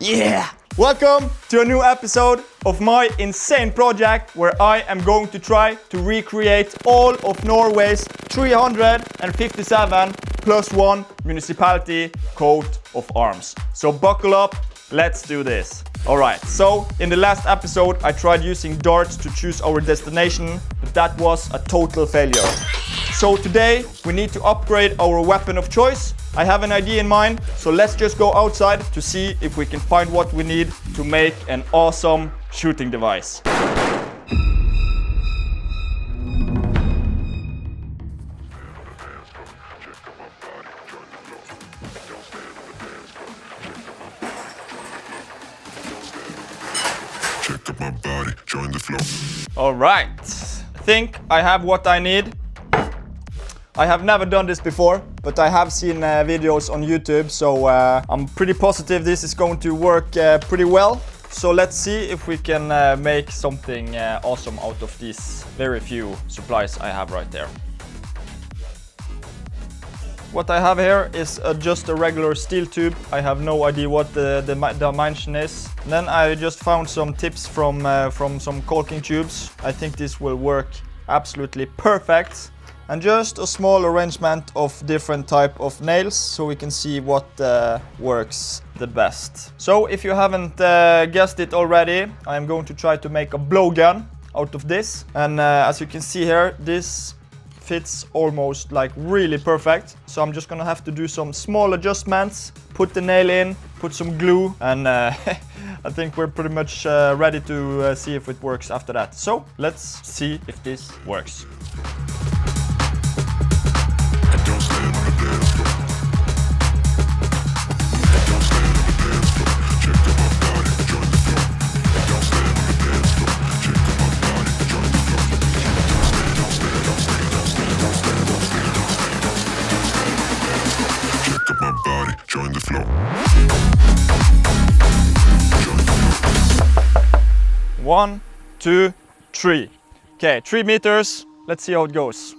Yeah! Welcome to a new episode of my insane project where I am going to try to recreate all of Norway's 357 plus 1 municipality coat of arms. So buckle up, let's do this. Alright, so in the last episode I tried using darts to choose our destination, but that was a total failure. So today we need to upgrade our weapon of choice. I have an idea in mind, so let's just go outside to see if we can find what we need to make an awesome shooting device. Check up my body, join the flow. Alright, I think I have what I need. I have never done this before, but I have seen videos on YouTube, so I'm pretty positive this is going to work pretty well. So let's see if we can make something awesome out of these very few supplies I have right there. What I have here is just a regular steel tube. I have no idea what the dimension is. Then I just found some tips from some caulking tubes. I think this will work absolutely perfect. And just a small arrangement of different type of nails so we can see what works the best. So if you haven't guessed it already, I am going to try to make a blowgun out of this. And as you can see here, this fits almost like really perfect. So I'm just gonna have to do some small adjustments, put the nail in, put some glue, and I think we're pretty much ready to see if it works after that. So let's see if this works. Join the flow. 1, 2, 3. Okay, 3 meters. Let's see how it goes.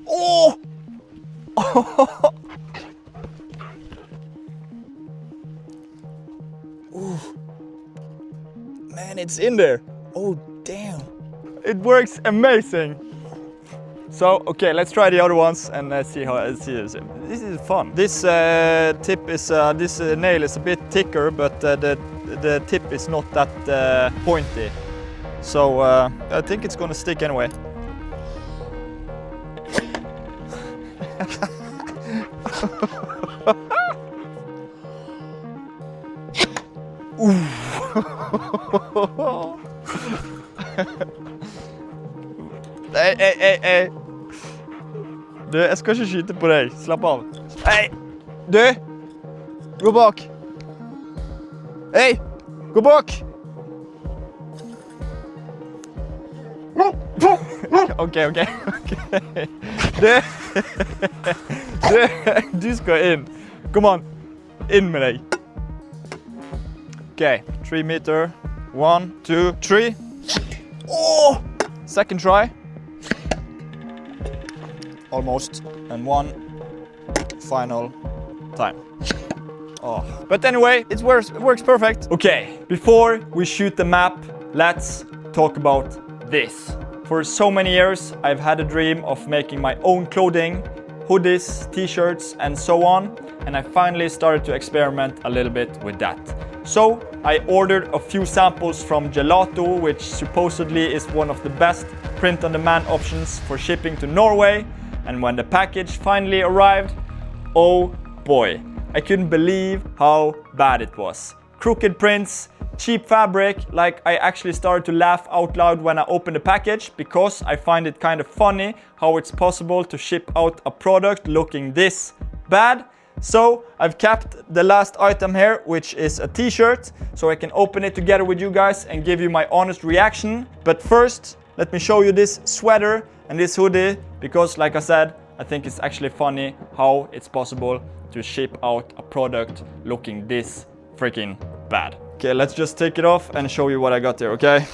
Oh! Ooh. Man, it's in there. Oh, damn. It works amazing. So, okay, let's try the other ones and see how it is. This is fun. This tip is, this nail is a bit thicker, but the tip is not that pointy. So I think it's gonna stick anyway. Hey. Du, jeg skal ikke skyte på deg. Slapp av. Hei! Du! Gå bak! Hei! Gå bak! Ok. Du skal inn. Kom an. Inn med deg. Ok, 3 meter. 1, 2, 3. Oh! Second try. Almost. And one final time. Oh. But anyway, it works perfect. Okay, before we shoot the map, let's talk about this. For so many years, I've had a dream of making my own clothing, hoodies, t-shirts, and so on. And I finally started to experiment a little bit with that. So I ordered a few samples from Gelato, which supposedly is one of the best print-on-demand options for shipping to Norway. And when the package finally arrived, oh boy, I couldn't believe how bad it was. Crooked prints, cheap fabric, like I actually started to laugh out loud when I opened the package because I find it kind of funny how it's possible to ship out a product looking this bad. So I've kept the last item here, which is a t-shirt, so I can open it together with you guys and give you my honest reaction. But first, let me show you this sweater and this hoodie, because like I said, I think it's actually funny how it's possible to ship out a product looking this freaking bad. Okay, let's just take it off and show you what I got there, okay?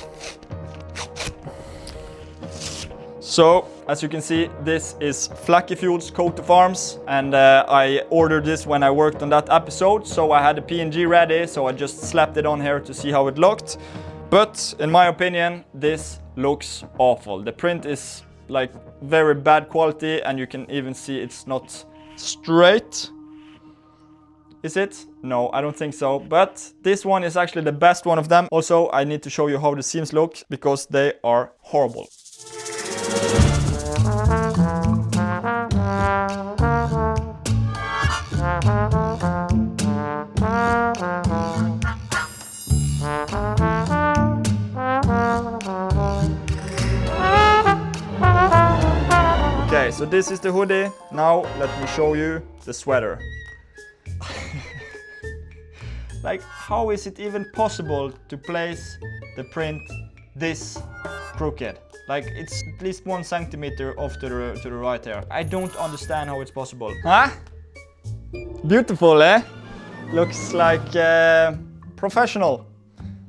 So As you can see, this is Flaky Fuels coat of arms, and I ordered this when I worked on that episode, so I had a PNG ready, so I just slapped it on here to see how it looked. But in my opinion, this looks awful. The print is like very bad quality, and you can even see it's not straight. Is it? No, I don't think so. But this one is actually the best one of them. Also, I need to show you how the seams look because they are horrible. Okay, so this is the hoodie. Now let me show you the sweater. Like, how is it even possible to place the print this crooked? Like, it's at least 1 centimeter off to the right here. I don't understand how it's possible. Huh? Beautiful, eh? Looks like professional.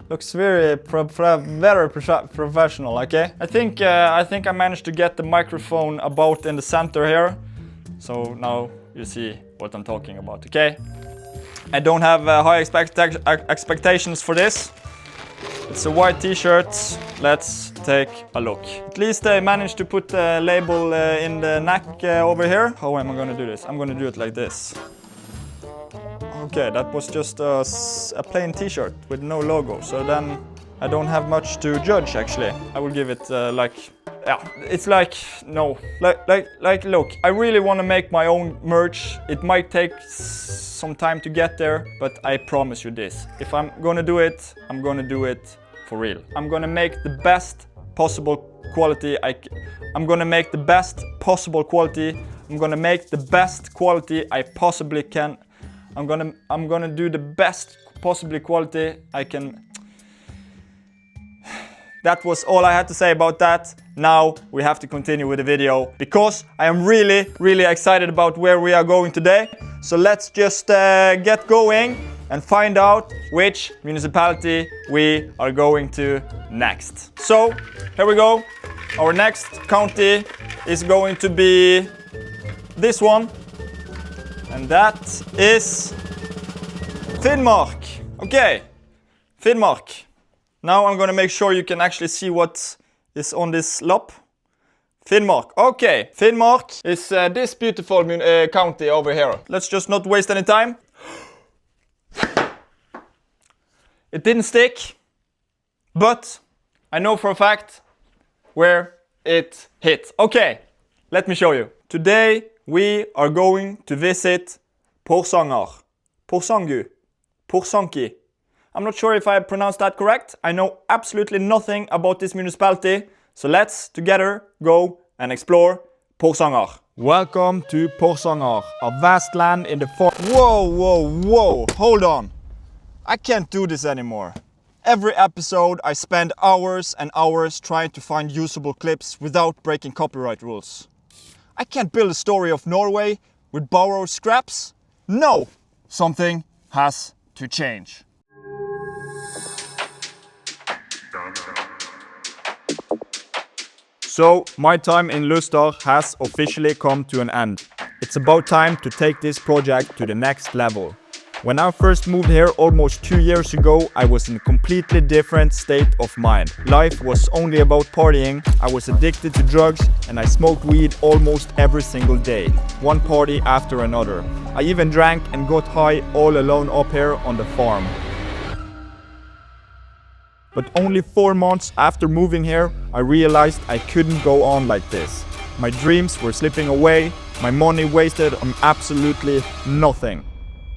Looks very professional, okay? I think I managed to get the microphone about in the center here. So now you see what I'm talking about, okay? I don't have high expectations for this. It's a white t-shirt. Let's take a look. At least I managed to put the label in the neck over here. How am I gonna do this? I'm gonna do it like this. Okay, that was just a plain t-shirt with no logo. So then I don't have much to judge actually. I will give it yeah, it's like, no. Like, look, I really want to make my own merch. It might take some time to get there, but I promise you this. If I'm gonna do it, I'm gonna do it for real. I'm gonna make the best possible quality I'm gonna make the best possible quality. I'm gonna make the best quality I possibly can. I'm gonna do the best possibly quality I can. That was all I had to say about that. Now we have to continue with the video because I am really excited about where we are going today. So let's just get going and find out which municipality we are going to next. So here we go. Our next county is going to be this one, and that is Finnmark. Okay, Finnmark. Now I'm gonna make sure you can actually see what is on this lap. Finnmark. Okay, Finnmark is this beautiful county over here. Let's just not waste any time. It didn't stick, but I know for a fact where it hit. Okay, let me show you. Today we are going to visit Porsanger, Porsangu, Porsanki. I'm not sure if I pronounced that correct. I know absolutely nothing about this municipality. So let's together go and explore Porsanger. Welcome to Porsanger, a vast land in the forest. Whoa, hold on. I can't do this anymore. Every episode I spend hours and hours trying to find usable clips without breaking copyright rules. I can't build a story of Norway with borrowed scraps. No, something has to change. So, my time in Luster has officially come to an end. It's about time to take this project to the next level. When I first moved here almost 2 years ago, I was in a completely different state of mind. Life was only about partying, I was addicted to drugs, and I smoked weed almost every single day. One party after another. I even drank and got high all alone up here on the farm. But only 4 months after moving here, I realized I couldn't go on like this. My dreams were slipping away, my money wasted on absolutely nothing.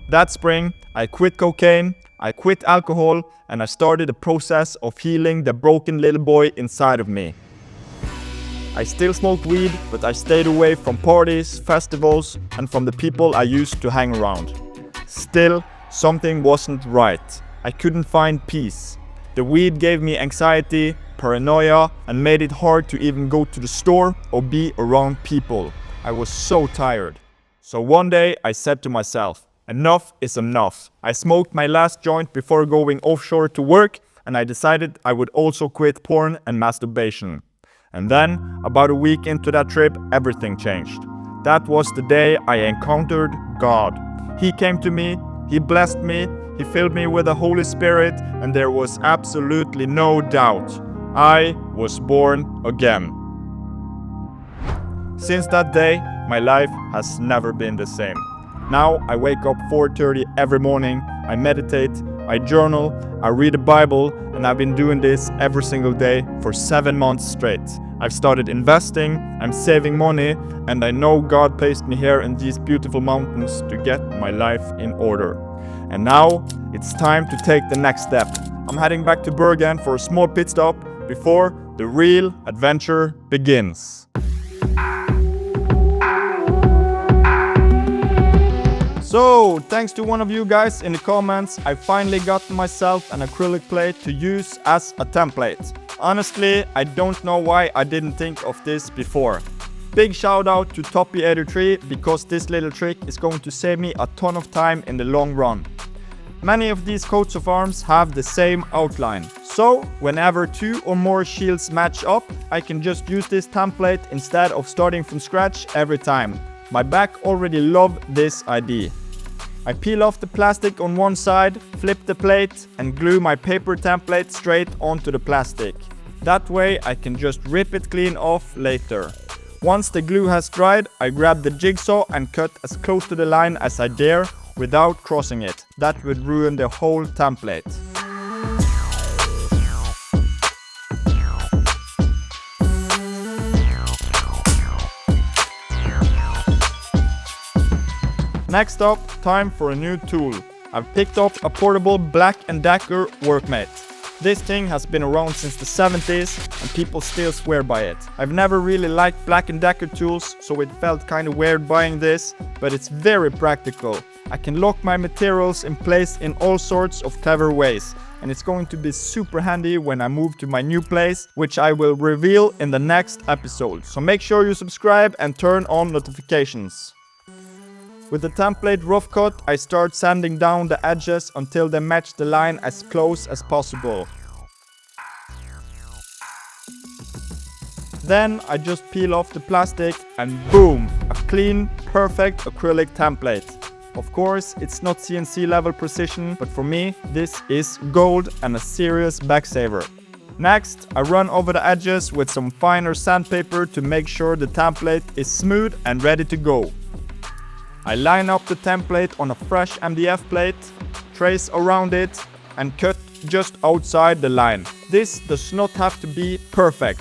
That spring, I quit cocaine, I quit alcohol, and I started a process of healing the broken little boy inside of me. I still smoked weed, but I stayed away from parties, festivals, and from the people I used to hang around. Still, something wasn't right. I couldn't find peace. The weed gave me anxiety, paranoia, and made it hard to even go to the store or be around people. I was so tired. So one day I said to myself, enough is enough. I smoked my last joint before going offshore to work, and I decided I would also quit porn and masturbation. And then, about a week into that trip, everything changed. That was the day I encountered God. He came to me, He blessed me, He filled me with the Holy Spirit, and there was absolutely no doubt. I was born again. Since that day, my life has never been the same. Now I wake up 4:30 every morning, I meditate, I journal, I read the Bible, and I've been doing this every single day for 7 months straight. I've started investing, I'm saving money, and I know God placed me here in these beautiful mountains to get my life in order. And now it's time to take the next step. I'm heading back to Bergen for a small pit stop before the real adventure begins. So, thanks to one of you guys in the comments, I finally got myself an acrylic plate to use as a template. Honestly, I don't know why I didn't think of this before. Big shout out to Toppy83 because this little trick is going to save me a ton of time in the long run. Many of these coats of arms have the same outline. So, whenever 2 or more shields match up, I can just use this template instead of starting from scratch every time. My back already loved this idea. I peel off the plastic on one side, flip the plate, and glue my paper template straight onto the plastic. That way I can just rip it clean off later. Once the glue has dried, I grab the jigsaw and cut as close to the line as I dare without crossing it. That would ruin the whole template. Next up, time for a new tool. I've picked up a portable Black & Decker Workmate. This thing has been around since the 70s and people still swear by it. I've never really liked Black & Decker tools, so it felt kind of weird buying this, but it's very practical. I can lock my materials in place in all sorts of clever ways, and it's going to be super handy when I move to my new place, which I will reveal in the next episode. So make sure you subscribe and turn on notifications. With the template rough cut, I start sanding down the edges until they match the line as close as possible. Then I just peel off the plastic and boom, a clean, perfect acrylic template. Of course, it's not CNC level precision, but for me, this is gold and a serious backsaver. Next, I run over the edges with some finer sandpaper to make sure the template is smooth and ready to go. I line up the template on a fresh MDF plate, trace around it, and cut just outside the line. This does not have to be perfect.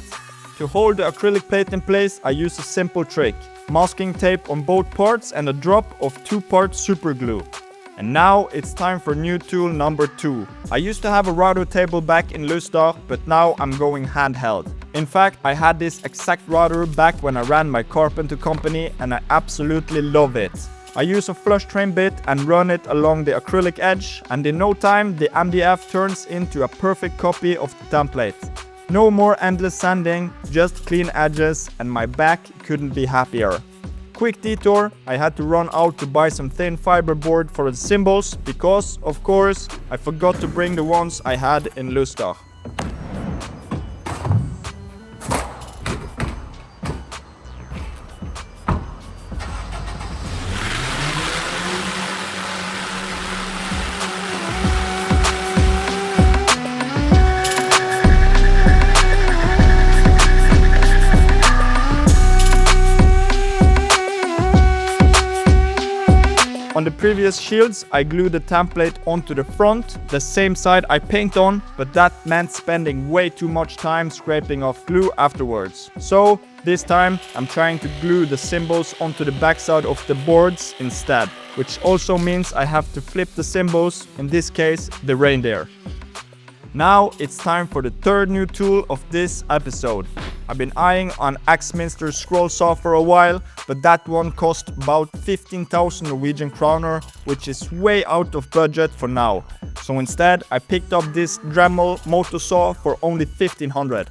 To hold the acrylic plate in place, I use a simple trick. Masking tape on both parts and a drop of 2-part super glue. And now it's time for new tool number 2. I used to have a router table back in Lustar, but now I'm going handheld. In fact, I had this exact router back when I ran my carpenter company and I absolutely love it. I use a flush trim bit and run it along the acrylic edge, and in no time the MDF turns into a perfect copy of the template. No more endless sanding, just clean edges, and my back couldn't be happier. Quick detour, I had to run out to buy some thin fiber board for the symbols because, of course, I forgot to bring the ones I had in Lustar. On the previous shields, I glued the template onto the front, the same side I paint on, but that meant spending way too much time scraping off glue afterwards. So, this time, I'm trying to glue the symbols onto the backside of the boards instead, which also means I have to flip the symbols, in this case, the reindeer. Now it's time for the third new tool of this episode. I've been eyeing on Axminster scroll saw for a while, but that one cost about 15,000 Norwegian kroner, which is way out of budget for now. So instead, I picked up this Dremel motor saw for only 1,500.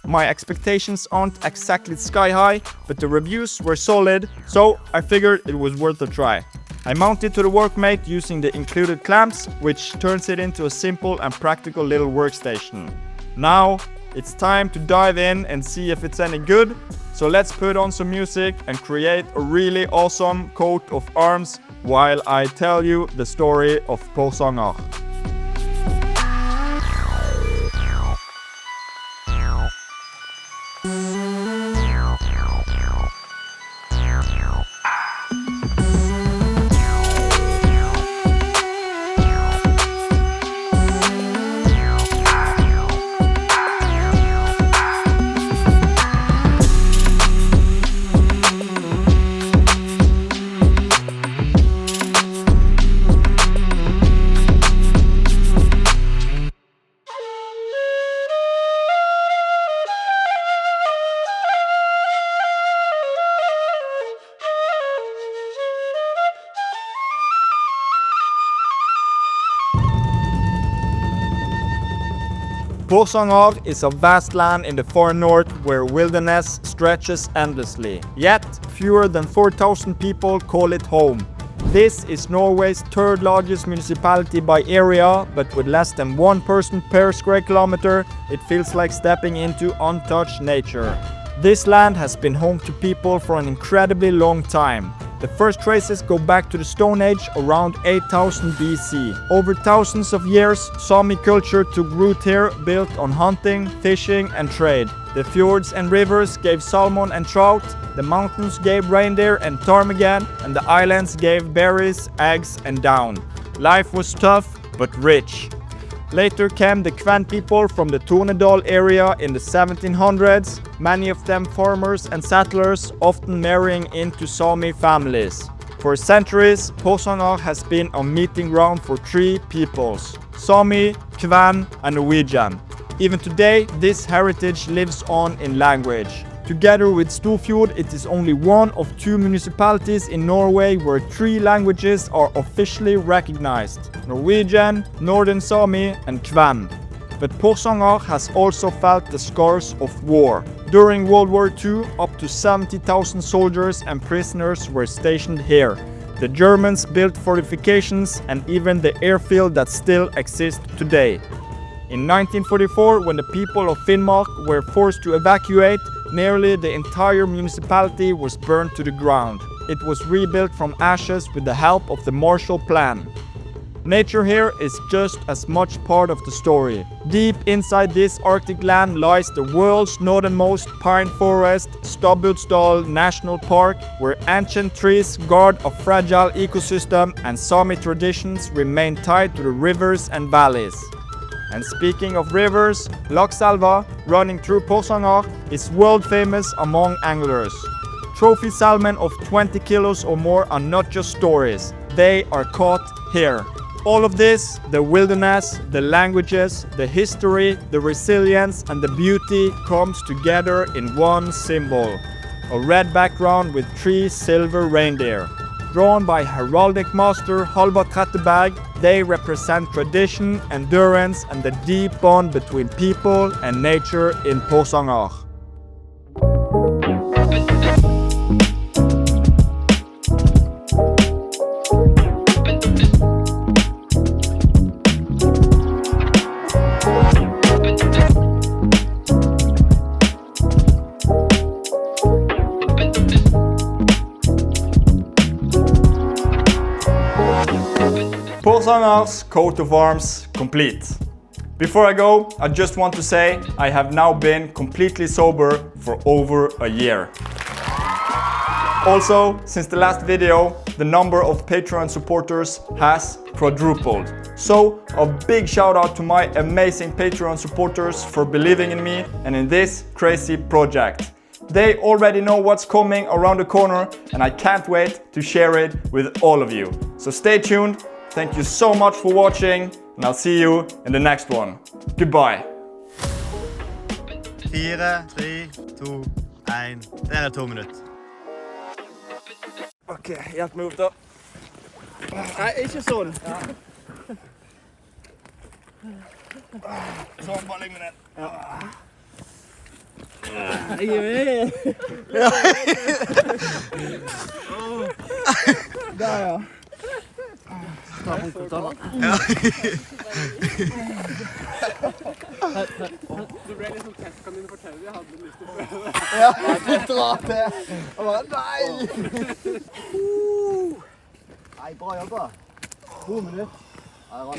My expectations aren't exactly sky high, but the reviews were solid, so I figured it was worth a try. I mount it to the Workmate using the included clamps, which turns it into a simple and practical little workstation. Now, it's time to dive in and see if it's any good. So let's put on some music and create a really awesome coat of arms while I tell you the story of Porsanger. Porsanger is a vast land in the far north where wilderness stretches endlessly. Yet, fewer than 4,000 people call it home. This is Norway's third largest municipality by area, but with less than 1 person per square kilometer, it feels like stepping into untouched nature. This land has been home to people for an incredibly long time. The first traces go back to the Stone Age around 8000 BC. Over thousands of years, Sami culture took root here, built on hunting, fishing and trade. The fjords and rivers gave salmon and trout, the mountains gave reindeer and ptarmigan, and the islands gave berries, eggs and down. Life was tough but rich. Later came the Kven people from the Tornedal area in the 1700s, many of them farmers and settlers, often marrying into Sami families. For centuries, Porsanger has been a meeting ground for 3 peoples: Sami, Kven and Norwegian. Even today, this heritage lives on in language. Together with Storfjord, it is only one of 2 municipalities in Norway where 3 languages are officially recognized: Norwegian, Northern Sami and Kven. But Porsanger has also felt the scars of war. During World War II, up to 70,000 soldiers and prisoners were stationed here. The Germans built fortifications and even the airfield that still exists today. In 1944, when the people of Finnmark were forced to evacuate, nearly the entire municipality was burned to the ground. It was rebuilt from ashes with the help of the Marshall Plan. Nature here is just as much part of the story. Deep inside this Arctic land lies the world's northernmost pine forest, Stubbudsdal National Park, where ancient trees guard a fragile ecosystem and Sami traditions remain tied to the rivers and valleys. And speaking of rivers, Lakselva, running through Porsanger, is world famous among anglers. Trophy salmon of 20 kilos or more are not just stories, they are caught here. All of this, the wilderness, the languages, the history, the resilience and the beauty comes together in one symbol. A red background with 3 silver reindeer. Drawn by heraldic master Halvard Tretteberg, they represent tradition, endurance and the deep bond between people and nature in Porsanger. Porsanger's coat of arms complete. Before I go, I just want to say I have now been completely sober for over a year. Also, since the last video, the number of Patreon supporters has quadrupled. So, a big shout out to my amazing Patreon supporters for believing in me and in this crazy project. They already know what's coming around the corner and I can't wait to share it with all of you. So stay tuned. Thank you so much for watching and I'll see you in the next one. Goodbye. 4, 3, 2, 1. Der 2 minutter. Ok, hjelp meg opp da. Nei, ikke sånn. Ja. Sånn, bare legg meg ned. Ja. Jeg er med. Der, ja. Ta på den. Ja. Du ble liksom testkaninen fortelle, jeg hadde lyst til å prøve det. Ja, dra til. Og bare, nei! Nei, bra jobba. 2 minutter. Ja, det var